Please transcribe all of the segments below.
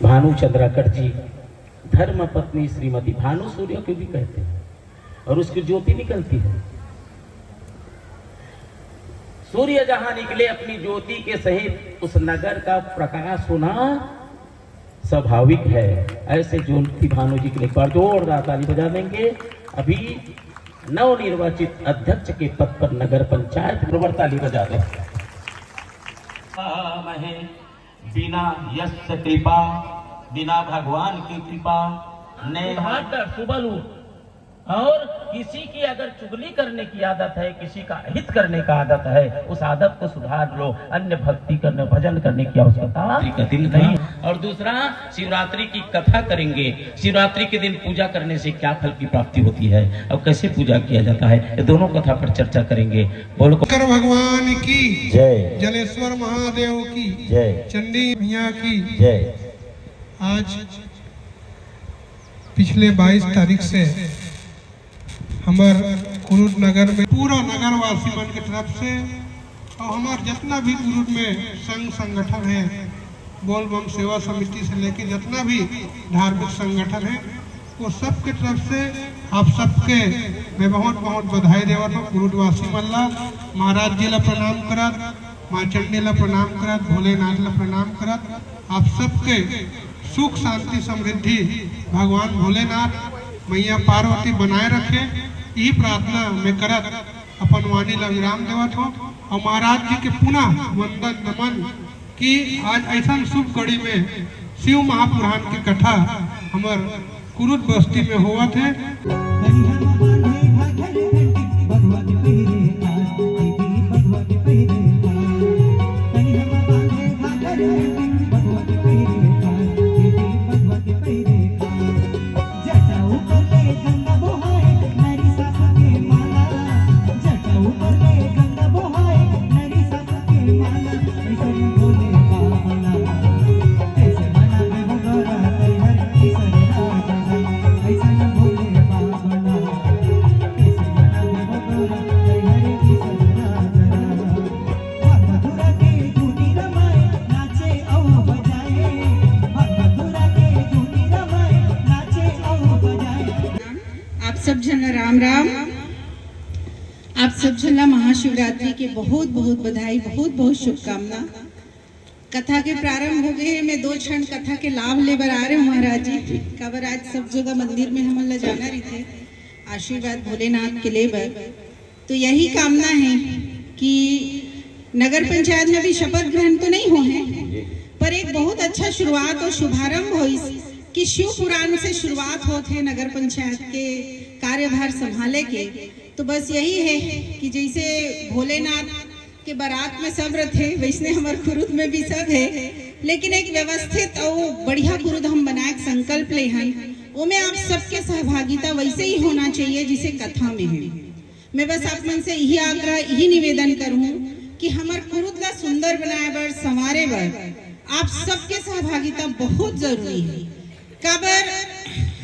भानु चंद्राकर जी धर्म पत्नी श्रीमती भानु सूर्य को भी कहते हैं, और उसकी ज्योति निकलती है। सूर्य जहां निकले अपनी ज्योति के सहित उस नगर का प्रकाश होना स्वाभाविक है। ऐसे ज्योति भानु जी के लिए बार जोरदार ताली बजा देंगे। अभी नवनिर्वाचित अध्यक्ष के पद पर नगर पंचायत बराबर ताली बजा दें। बिना यश कृपा, बिना भगवान की कृपा ने सुबह और किसी की अगर चुगली करने की आदत है, किसी का हित करने का आदत है, उस आदत को सुधार लो। अन्य भक्ति करने भजन करने की आवश्यकता दिल नहीं। और दूसरा, शिवरात्रि की कथा करेंगे। शिवरात्रि के दिन पूजा करने से क्या फल की प्राप्ति होती है और कैसे पूजा किया जाता है, ये दोनों कथा पर चर्चा करेंगे। बोलो शंकर भगवान की जय, जलेश्वर महादेव की जय, चंडी मैया की जय। आज पिछले 22 तारीख से हमार कुरुद नगर में पूरा नगर वासी मन की तरफ से और हमार जितना भी कुरुद में संघ संगठन है, बोल बम सेवा समिति से लेकर जितना भी धार्मिक संगठन है, वो सब के तरफ से आप सबके मैं बहुत बहुत बधाई देवा हूँ। कुरुदवासी मल्ला महाराज जी ला प्रणाम करत, माँ चंडी ला प्रणाम करत, भोलेनाथ ला प्रणाम करत। आप सबके सुख शांति समृद्धि भगवान भोलेनाथ मैया पार्वती बनाए रखे, यही प्रार्थना मैं करत अपन वाणी ला विराम देवत हो। और महाराज जी के पुनः वंदन नमन कि आज ऐसा शुभ घड़ी में शिव महापुराण की कथा हमार कुरुद बस्ती में हुआ थे। सब जन राम राम। आप सब जन महाशिवरात्रि के बहुत बहुत बधाई, बहुत बहुत शुभकामना। कथा के प्रारंभ हो गए हैं। मैं 2 क्षण कथा के लाभ लेकर आ रहे हूँ महाराज जी। कबर आज सब जगह मंदिर में हम लोग जाना रही थे आशीर्वाद भोलेनाथ के लेबर। तो यही कामना है कि नगर पंचायत में भी शपथ ग्रहण तो नहीं हो है, पर एक बहुत अच्छा शुरुआत और शुभारंभ हो कि शिव पुराण से शुरुआत होते है नगर पंचायत के कार्यभार संभाले के। तो बस यही है कि जैसे भोलेनाथ के बारात में सब रथे, वैसने हमारे कुरुद में भी सब है, लेकिन एक व्यवस्थित और बढ़िया कुरुद हम बनाए संकल्प ले हैं। उनमें आप सबके सहभागिता वैसे ही होना चाहिए जिसे कथा में है। मैं बस आप मन से यही आग्रह, यही निवेदन करूँ कि हमारे कुरुद ला सुंदर बनाए बर, संवारे बर आप सबके सहभागिता बहुत जरूरी है। काबर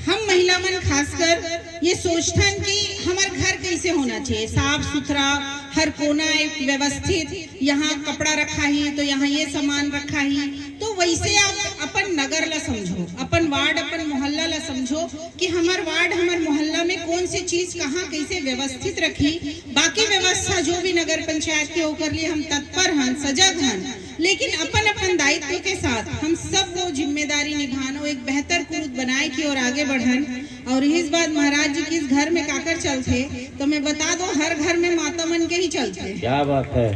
हम महिला मन खासकर ये सोचथन कि हमार घर कैसे होना चाहिए, साफ सुथरा, हर कोना एक व्यवस्थित, यहाँ कपड़ा रखा ही तो यहाँ ये सामान रखा ही। तो वैसे आप अपन नगर ला समझो, अपन वार्ड, अपन मोहल्ला ला समझो कि हमार वार्ड, हमार मोहल्ला में कौन सी चीज कहाँ कैसे व्यवस्थित रखी। बाकी व्यवस्था जो भी नगर पंचायत के होकर लिए हम तत्पर हन, सजग हन, लेकिन अपन अपन दायित्व के साथ हम सब वो जिम्मेदारी निभानो, एक बेहतर कुरुद बनाए की और आगे बढ़न। और इस बात महाराज जी किस घर में काकर चलते, तो मैं बता दो हर घर में माता मन के ही चलते। क्या बात है।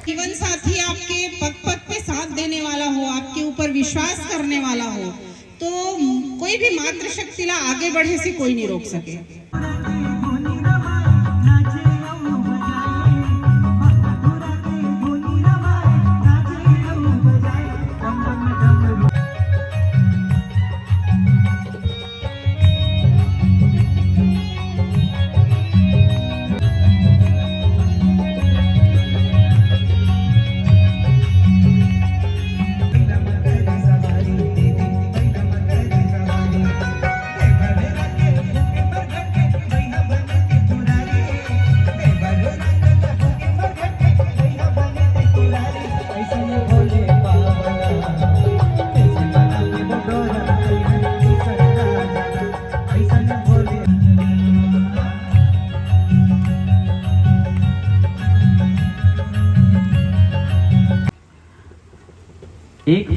जीवन साथी आपके पग पग पे साथ देने वाला हो, आपके ऊपर विश्वास करने वाला हो, तो कोई भी मातृशक्ति ला आगे बढ़े से कोई नहीं रोक सके।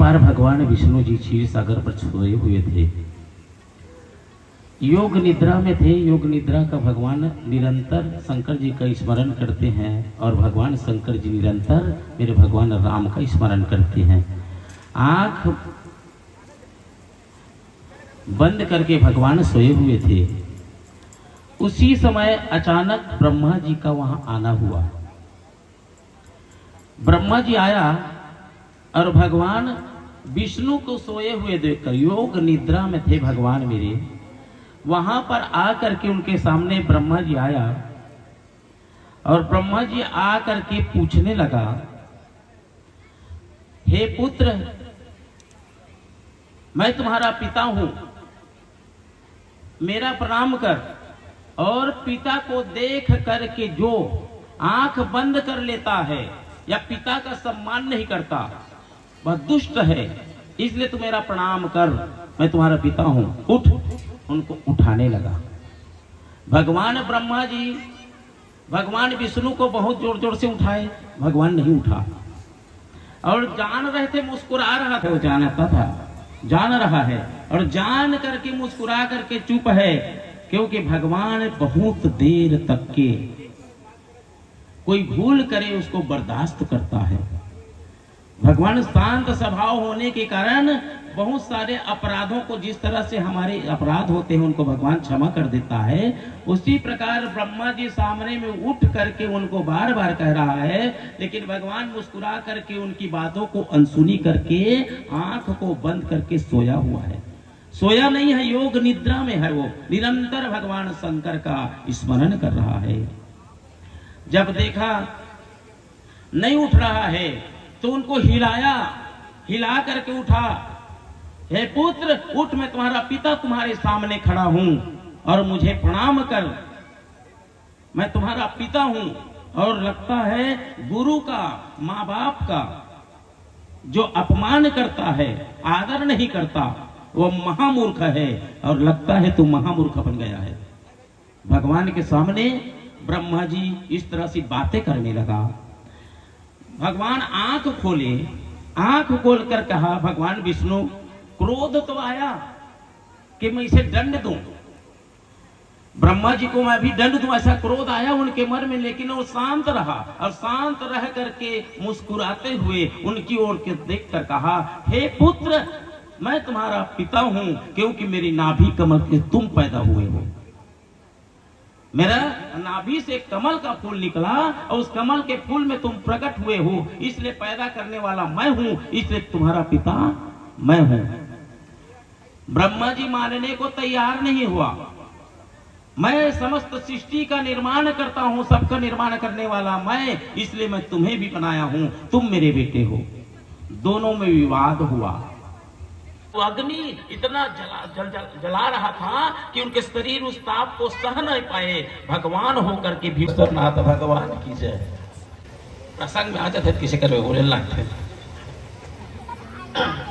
बार भगवान विष्णु जी क्षीर सागर पर सोए हुए थे, योग निद्रा में थे। योग निद्रा का भगवान निरंतर शंकर जी का स्मरण करते हैं और भगवान शंकर जी निरंतर मेरे भगवान राम का स्मरण करते हैं। आंख बंद करके भगवान सोए हुए थे। उसी समय अचानक ब्रह्मा जी का वहां आना हुआ। ब्रह्मा जी आया और भगवान विष्णु को सोए हुए देखकर, योग निद्रा में थे भगवान मेरे, वहां पर आकर के उनके सामने ब्रह्मा जी आया और ब्रह्मा जी आकर के पूछने लगा, हे पुत्र, मैं तुम्हारा पिता हूं, मेरा प्रणाम कर। और पिता को देख करके जो आंख बंद कर लेता है या पिता का सम्मान नहीं करता वह दुष्ट है, इसलिए तू मेरा प्रणाम कर, मैं तुम्हारा पिता हूं, उठ। उनको उठाने लगा। भगवान ब्रह्मा जी भगवान विष्णु को बहुत जोर जोर से उठाए, भगवान नहीं उठा और जान रहे थे, मुस्कुरा रहा था, वो जानता था, जान रहा है और जान करके मुस्कुरा करके चुप है, क्योंकि भगवान बहुत देर तक के कोई भूल करे उसको बर्दाश्त करता है। भगवान शांत स्वभाव होने के कारण बहुत सारे अपराधों को, जिस तरह से हमारे अपराध होते हैं उनको भगवान क्षमा कर देता है, उसी प्रकार ब्रह्मा जी सामने में उठ करके उनको बार बार कह रहा है, लेकिन भगवान मुस्कुरा करके उनकी बातों को अनसुनी करके आंख को बंद करके सोया हुआ है। सोया नहीं है, योग निद्रा में है, वो निरंतर भगवान शंकर का स्मरण कर रहा है। जब देखा नहीं उठ रहा है तो उनको हिलाया, हिला करके उठा, हे पुत्र उठ, मैं तुम्हारा पिता तुम्हारे सामने खड़ा हूं और मुझे प्रणाम कर, मैं तुम्हारा पिता हूं। और लगता है गुरु का, माँ बाप का जो अपमान करता है, आदर नहीं करता, वो महामूर्ख है, और लगता है तू महामूर्ख बन गया है। भगवान के सामने ब्रह्मा जी इस तरह से बातें करने लगा। भगवान आंख खोले, आंख खोलकर कहा, भगवान विष्णु, क्रोध तो आया कि मैं इसे दंड दूं, ब्रह्मा जी को मैं भी दंड दूं, ऐसा क्रोध आया उनके मन में, लेकिन वो शांत रहा और शांत रह करके मुस्कुराते हुए उनकी ओर के देख कर कहा, हे पुत्र, मैं तुम्हारा पिता हूं, क्योंकि मेरी नाभि कमल के तुम पैदा हुए हो। मेरा नाभि से कमल का फूल निकला और उस कमल के फूल में तुम प्रकट हुए हो, इसलिए पैदा करने वाला मैं हूं, इसलिए तुम्हारा पिता मैं हूं। ब्रह्मा जी मानने को तैयार नहीं हुआ। मैं समस्त सृष्टि का निर्माण करता हूं, सबका निर्माण करने वाला मैं, इसलिए मैं तुम्हें भी बनाया हूं, तुम मेरे बेटे हो। दोनों में विवाद हुआ। तो अग्नि इतना जला रहा था कि उनके शरीर उस ताप को सह नहीं पाए। भगवान होकर के भी भगवान की जय। प्रसंग में आ जाते किसी कर बोले लगते,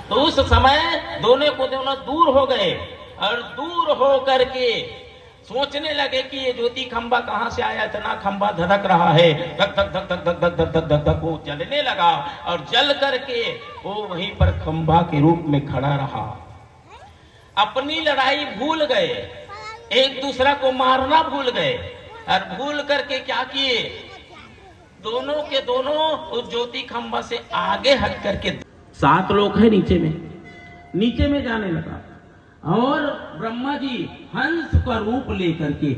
तो उस समय दोनों को दोनों दूर हो गए और दूर हो करके सोचने लगे कि ये ज्योति खंबा कहां से आया, इतना खंबा धधक रहा है, धक धक धक धक धक धक धक धक धक धक, वो जलने लगा और जल करके वो वहीं पर खंबा के रूप में खड़ा रहा। अपनी लड़ाई भूल गए, एक दूसरा को मारना भूल गए और भूल करके क्या किए, दोनों के दोनों उस ज्योति खंबा से आगे हट करके, 7 लोग है नीचे में जाने लगा और ब्रह्मा जी हंस का रूप लेकर के